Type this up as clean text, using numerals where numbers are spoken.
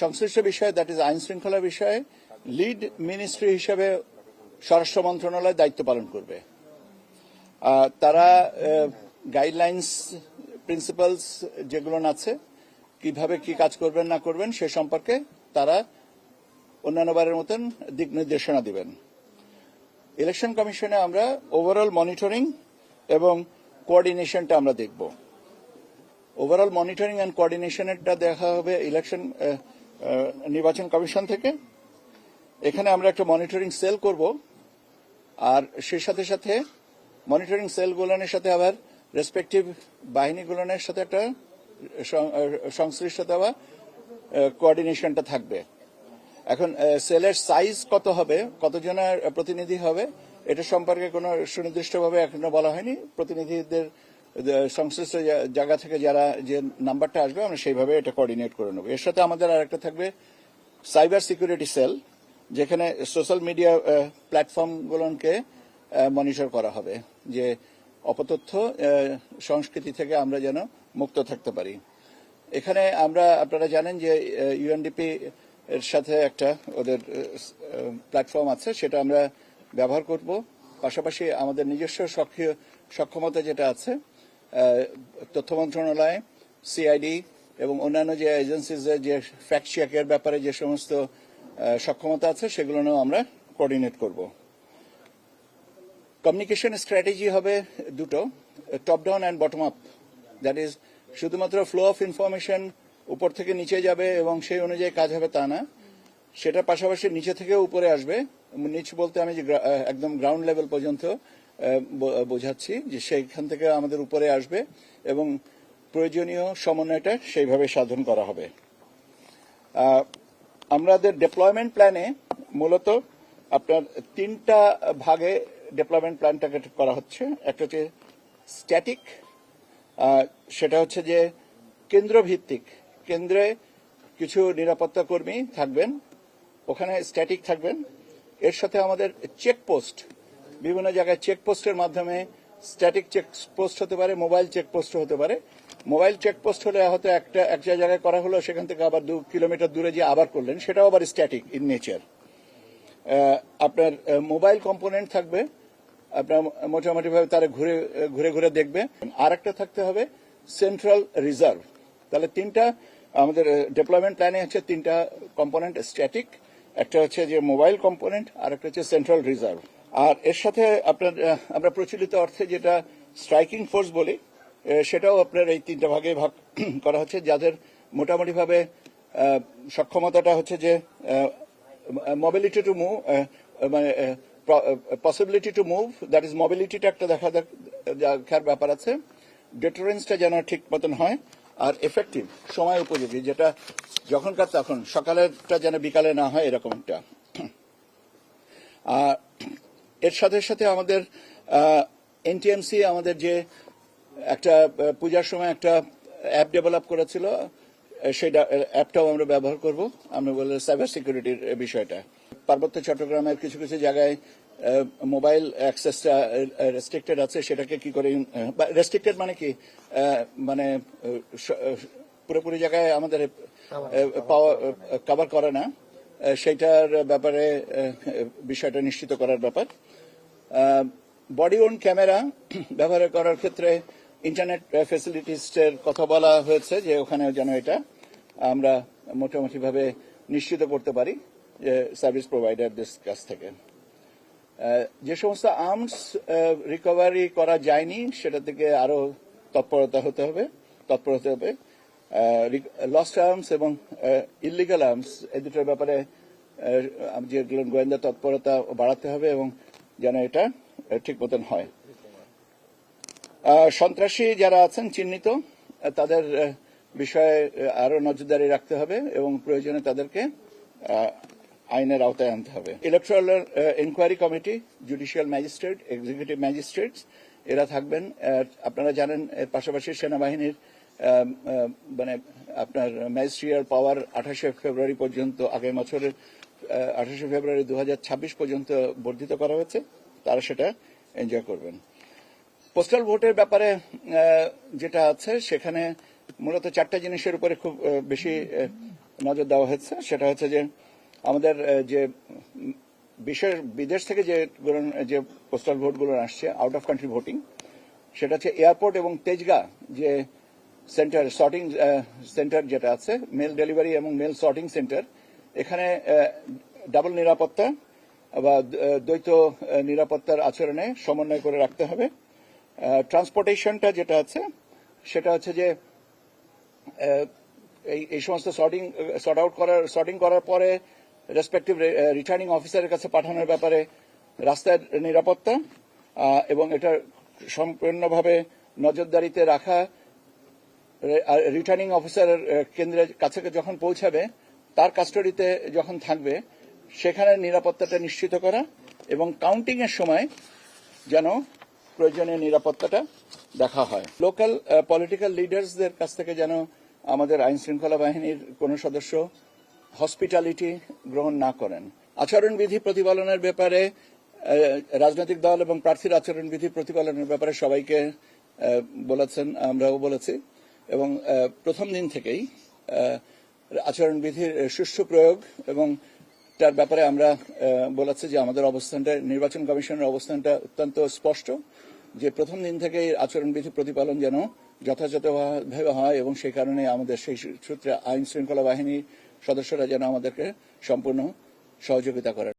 সংশ্লিষ্ট বিষয়ে, that is আইন শৃঙ্খলা বিষয়ে লিড মিনিস্ট্রি হিসেবে স্বরাষ্ট্র মন্ত্রণালয় দায়িত্ব পালন করবে। তারা গাইডলাইন্স, প্রিন্সিপালস যেগুলো আছে, কিভাবে কি কাজ করবেন না করবেন সে সম্পর্কে তারা অন্যান্যবারের মতন দিক নির্দেশনা দিবেন। ইলেকশন কমিশনে আমরা ওভারঅল মনিটরিং এবং কোঅর্ডিনেশনটা আমরা দেখব। ওভারঅল মনিটরিং অ্যান্ড কোঅর্ডিনেশনটা দেখা হবে নির্বাচন কমিশন থেকে। এখানে আমরা একটা মনিটরিং সেল করব, আর সেই সাথে সাথে মনিটরিং সেলগুলোর সাথে আবার রেসপেক্টিভ বাহিনীগুলোর সাথে একটা সংশ্লিষ্টতা বা কোঅর্ডিনেশনটা থাকবে। এখন সেলের সাইজ কত হবে, কতজনের প্রতিনিধি হবে, এটা সম্পর্কে কোনো সুনির্দিষ্টভাবে এখনো বলা হয়নি। প্রতিনিধিদের সংশ্লিষ্ট জায়গা থেকে যারা যে নাম্বারটা আসবে আমরা সেইভাবে এটা কোঅর্ডিনেট করে নেব। এর সাথে আমাদের আর একটা থাকবে সাইবার সিকিউরিটি সেল, যেখানে সোশ্যাল মিডিয়া প্ল্যাটফর্মগুলোকে মনিটর করা হবে, যে অপতথ্য সংস্কৃতি থেকে আমরা যেন মুক্ত থাকতে পারি। এখানে আপনারা জানেন যে ইউএনডিপি এর সাথে একটা ওদের প্ল্যাটফর্ম আছে, সেটা আমরা ব্যবহার করব। পাশাপাশি আমাদের নিজস্ব সক্ষমতা যেটা আছে, তথ্য মন্ত্রণালয়, সিআইডি এবং অন্যান্য যে এজেন্সিজের যে ফ্যাক্ট চেকের ব্যাপারে যে সমস্ত সক্ষমতা আছে সেগুলো নিয়েও আমরা কোঅর্ডিনেট করব। কমিউনিকেশন স্ট্র্যাটেজি হবে দুটো, top down and bottom up. That is শুধুমাত্র ফ্লো অফ ইনফরমেশন উপর থেকে নিচে যাবে এবং সেই অনুযায়ী কাজ হবে তা না, সেটার পাশাপাশি নিচে থেকে উপরে আসবে। নিচ বলতে আমি যে একদম গ্রাউন্ড লেভেল পর্যন্ত বোঝাচ্ছি, যে সেইখান থেকে আমাদের উপরে আসবে এবং প্রয়োজনীয় সমন্বয়টা সেইভাবে সাধন করা হবে। আমাদের ডেপ্লয়মেন্ট প্ল্যানে মূলত আপনার তিনটা ভাগে ডেপ্লয়মেন্ট প্ল্যানটাকে করা হচ্ছে। একটা হচ্ছে স্ট্যাটিক, সেটা হচ্ছে যে কেন্দ্রভিত্তিক, কেন্দ্রে কিছু নিরাপত্তা কর্মী থাকবেন, ওখানে স্ট্যাটিক থাকবেন। এর সাথে আমাদের চেকপোস্ট, বিভিন্ন জায়গায় চেকপোস্টের মাধ্যমে স্ট্যাটিক চেকপোস্ট হতে পারে, মোবাইল চেকপোস্ট হতে পারে। মোবাইল চেকপোস্ট হলে হয়তো একটা জায়গায় করা হলো, সেখান থেকে আবার 2 কিলোমিটার দূরে যে আবার করলেন, সেটাও আবার স্ট্যাটিক ইন নেচার। আপনার মোবাইল কম্পোনেন্ট থাকবে, আপনার মোটামুটিভাবে তারা ঘুরে ঘুরে দেখবে। আর একটা থাকতে হবে সেন্ট্রাল রিজার্ভ। তাহলে তিনটা আমাদের ডেপ্লয়মেন্ট প্ল্যানে হচ্ছে তিনটা কম্পোনেন্ট, স্ট্যাটিক, একটা হচ্ছে যে মোবাইল কম্পোনেন্ট, আর একটা হচ্ছে সেন্ট্রাল রিজার্ভ। আর এর সাথে আমরা প্রচলিত অর্থে যেটা স্ট্রাইকিং ফোর্স বলি, সেটাও আপনার এই তিনটা ভাগে ভাগ করা হচ্ছে, যাদের মোটামুটিভাবে সক্ষমতাটা হচ্ছে যে মোবিলিটি টু মুভ, মানে possibility to move, that is মোবিলিটিটা একটা দেখার ব্যাপার আছে। ডেটারেন্সটা যেন ঠিক মতন হয়, আর এফেক্টিভ, সময় উপযোগী, যেটা যখনকার তখন, সকালেরটা যেন বিকালে না হয়, এরকম একটা। এর সাথে সাথে আমাদের এনটিএমসি আমাদের যে একটা পূজার সময় একটা অ্যাপ ডেভেলপ করেছিল, সেই অ্যাপটাও আমরা ব্যবহার করব। আমরা বলে সাইবার সিকিউরিটির বিষয়টা। পার্বত্য চট্টগ্রামের কিছু কিছু জায়গায় মোবাইল অ্যাক্সেসটা রেস্ট্রিক্টেড আছে, সেটাকে কি করে, রেস্ট্রিক্টেড মানে কি, মানে পুরোপুরি জায়গায় আমাদের কভার করে না, সেইটার ব্যাপারে বিষয়টা নিশ্চিত করার ব্যাপার। বডি ওন ক্যামেরা ব্যবহার করার ক্ষেত্রে ইন্টারনেট ফ্যাসিলিটিসের কথা বলা হয়েছে, যে ওখানে যেন এটা আমরা মোটামুটিভাবে নিশ্চিত করতে পারি যে সার্ভিস প্রোভাইডারদের কাছ থেকে। যে সমস্ত আর্মস রিকভারি করা যায়নি, সেটা থেকে আরো তৎপরতা হতে হবে। লস্ট আর্মস এবং ইলিগাল আর্মস, এই দুটোর ব্যাপারে যেগুলো গোয়েন্দা তৎপরতা বাড়াতে হবে এবং যেন এটা ঠিক মতন হয়। সন্ত্রাসী যারা আছেন চিহ্নিত, তাদের বিষয়ে আরো নজরদারি রাখতে হবে এবং প্রয়োজনে তাদেরকে আইনের আওতায় আনতে হবে। Electoral inquiry committee, judicial magistrate, executive magistrates এরা থাকবেন। আপনারা জানেন এর পাশাপাশি সেনাবাহিনীর মানে আপনার ম্যাজিস্ট্রিয়াল পাওয়ার 28শে ফেব্রুয়ারি পর্যন্ত, আগের বছরের 28শে ফেব্রুয়ারি 2026 পর্যন্ত বর্ধিত করা হয়েছে, তারা সেটা এনজয় করবেন। পোস্টাল ভোটের ব্যাপারে যেটা আছে, সেখানে মূলত 4টা জিনিসের উপরে খুব বেশি নজর দেওয়া হয়েছে সেটা হচ্ছে যে আমাদের যে বিদেশ থেকে যে পোস্টাল ভোটগুলো আসছে আউট অফ কান্ট্রি ভোটিং, সেটা হচ্ছে এয়ারপোর্ট এবং তেজগাঁ যে সেন্টার সর্টিং সেন্টার যেটা আছে, মেল ডেলিভারি এবং মেল সর্টিং সেন্টার, এখানে ডাবল নিরাপত্তা বা দ্বৈত নিরাপত্তার আচরণে সমন্বয় করে রাখতে হবে। ট্রান্সপোর্টেশনটা যেটা আছে সেটা হচ্ছে যে এই সমস্ত সর্টিং করার পরে রেসপেক্টিভ রিটার্নিং অফিসারের কাছে পাঠানোর ব্যাপারে রাস্তার নিরাপত্তা এবং এটা সম্পূর্ণভাবে নজরদারিতে রাখা, রিটার্নিং অফিসারের কেন্দ্রের কাছে যখন পৌঁছাবে তার কাস্টডিতে যখন থাকবে সেখানে নিরাপত্তাটা নিশ্চিত করা এবং কাউন্টিং এর সময় যেন প্রয়োজনীয় নিরাপত্তাটা দেখা হয়। লোকাল পলিটিক্যাল লিডার্সদের কাছ থেকে যেন আমাদের আইন শৃঙ্খলা বাহিনীর কোন সদস্য হসপিটালিটি গ্রহণ না করেন। আচরণবিধি প্রতিপালনের ব্যাপারে রাজনৈতিক দল এবং প্রার্থীর আচরণবিধি প্রতিপালনের ব্যাপারে সবাইকে বলেছেন, আমরাও বলেছি, এবং প্রথম দিন থেকেই আচরণবিধির সুষ্ঠু প্রয়োগ এবং তার ব্যাপারে আমরা বলেছি যে আমাদের অবস্থানটা, নির্বাচন কমিশনের অবস্থানটা অত্যন্ত স্পষ্ট যে প্রথম দিন থেকেই আচরণবিধি প্রতিপালন যেন যথাযথভাবে হয় এবং সেই কারণে আমাদের সেই সূত্রে আইন শৃঙ্খলা বাহিনীর সদস্যরা যেন আমাদেরকে সম্পূর্ণ সহযোগিতা করেন।